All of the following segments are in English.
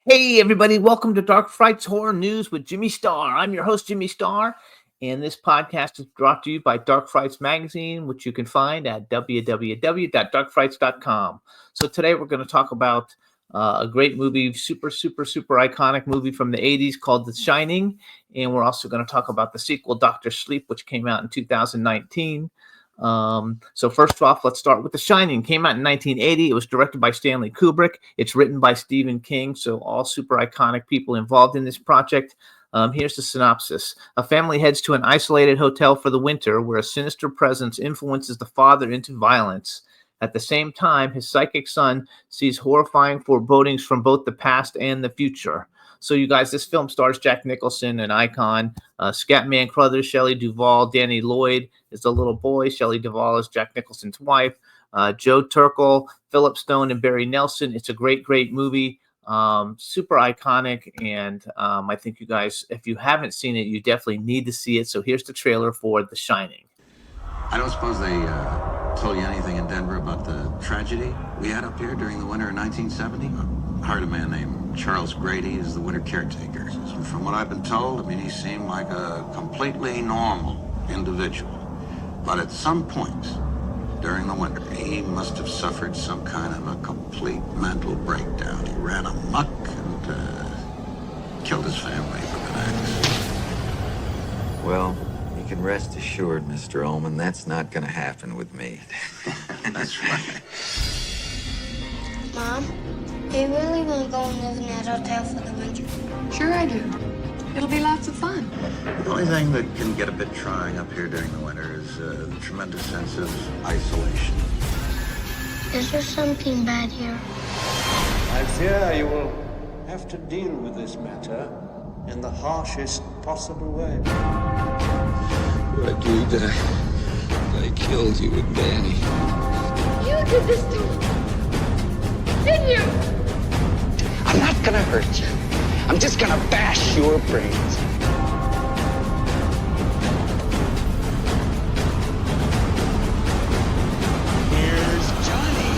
Hey, everybody, welcome to Dark Frights Horror News with Jimmy Starr. I'm your host, Jimmy Starr, and this podcast is brought to you by Dark Frights Magazine, which you can find at www.darkfrights.com. So today we're going to talk about a great movie, super iconic movie from the 80s called The Shining, and we're also going to talk about the sequel, Doctor Sleep, which came out in 2019. So first off, let's start with The Shining. Came out in 1980. It was directed by Stanley Kubrick. It's written by Stephen King. So all super iconic people involved in this project. Here's the synopsis. A family heads to an isolated hotel for the winter where a sinister presence influences the father into violence. At the same time, his psychic son sees horrifying forebodings from both the past and the future. So, you guys, this film stars Jack Nicholson, an icon, Scatman Crothers, Shelley Duvall, Danny Lloyd is the little boy, Shelley Duvall is Jack Nicholson's wife, Joe Turkel, Philip Stone, and Barry Nelson. It's a great movie, super iconic, and I think you guys, if you haven't seen it, you definitely need to see it. So here's the trailer for The Shining. I don't suppose they told you anything in Denver about the tragedy we had up here during the winter of 1970? I hired a man named Charles Grady as the winter caretaker. And from what I've been told, he seemed like a completely normal individual. But at some point during the winter, he must have suffered some kind of a complete mental breakdown. He ran amok and killed his family with an axe. Well, you can rest assured, Mr. Ullman, that's not going to happen with me. That's right. Mom, do you really want to go and live in that hotel for the winter? Sure I do. It'll be lots of fun. The only thing that can get a bit trying up here during the winter is the tremendous sense of isolation. Is there something bad here? I fear you will have to deal with this matter in the harshest possible way. I believe that I killed you and Danny. You did this to me, didn't you? I'm not gonna hurt you. I'm just gonna bash your brains. Here's Johnny.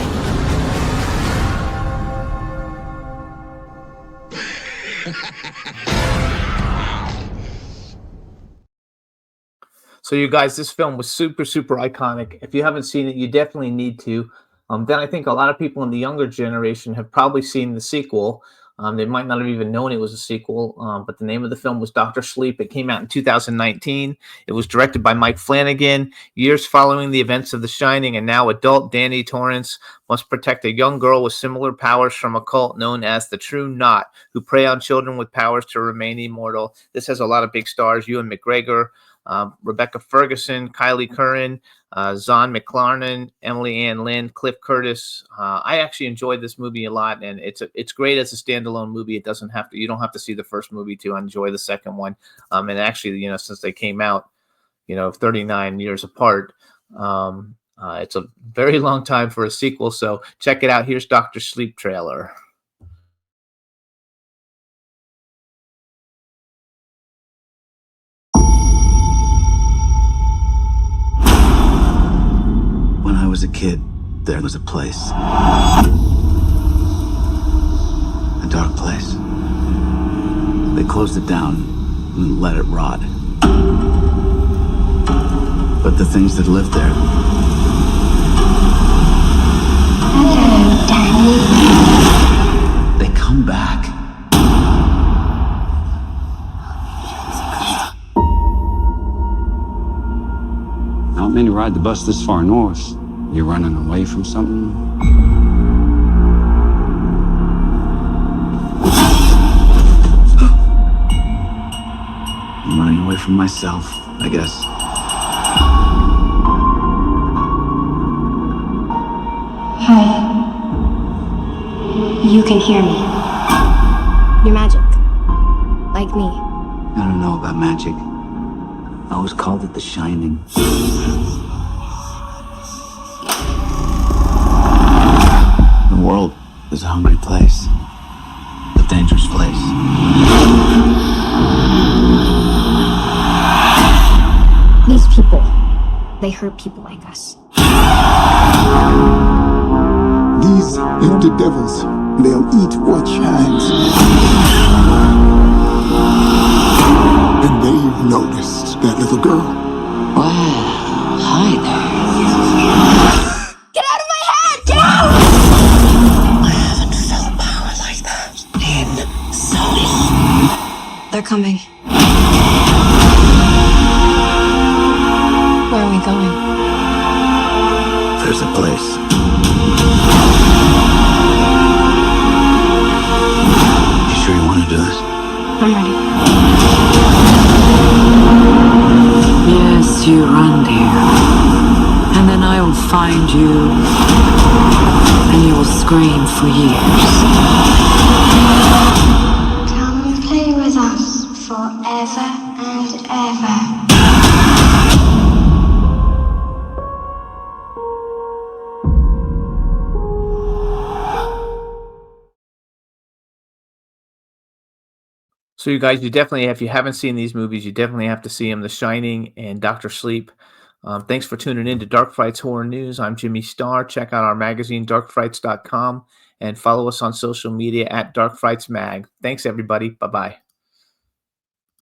So you guys, this film was super iconic. If you haven't seen it, you definitely need to. Then I think a lot of people in the younger generation have probably seen the sequel. They might not have even known it was a sequel, but the name of the film was Doctor Sleep. It came out in 2019. It was directed by Mike Flanagan. Years following the events of The Shining, and now adult Danny Torrance must protect a young girl with similar powers from a cult known as the True Knot, who prey on children with powers to remain immortal. This has a lot of big stars: Ewan McGregor, Rebecca Ferguson, Kylie Curran, Zahn McClarnon, Emily Ann Lynn, Cliff Curtis. I actually enjoyed this movie a lot, and it's great as a standalone movie. You don't have to see the first movie to enjoy the second one. And actually, since they came out, 39 years apart, it's a very long time for a sequel. So check it out. Here's Doctor Sleep trailer. When I was a kid, there was a place. A dark place. They closed it down and let it rot. But the things that lived there... they come back. Not many ride the bus this far north. You're running away from something? I'm running away from myself, I guess. Hi. You can hear me. You're magic. Like me. I don't know about magic. I always called it The Shining. The world is a hungry place. A dangerous place. These people, they hurt people like us. These empty devils, they'll eat what shines. that little girl. Wow. Hi there. Get out of my head! Get out! I haven't felt power like that in so long. They're coming. Where are we going? There's a place. You sure you want to do this? I'm ready. Yes, you run, dear. And then I will find you. And you will scream for years. Come play with us forever and ever. So you guys, you definitely, if you haven't seen these movies, you definitely have to see them, The Shining and Dr. Sleep. Thanks for tuning in to Dark Frights Horror News. I'm Jimmy Starr. Check out our magazine, darkfrights.com, and follow us on social media at Dark Frights Mag. Thanks, everybody. Bye-bye.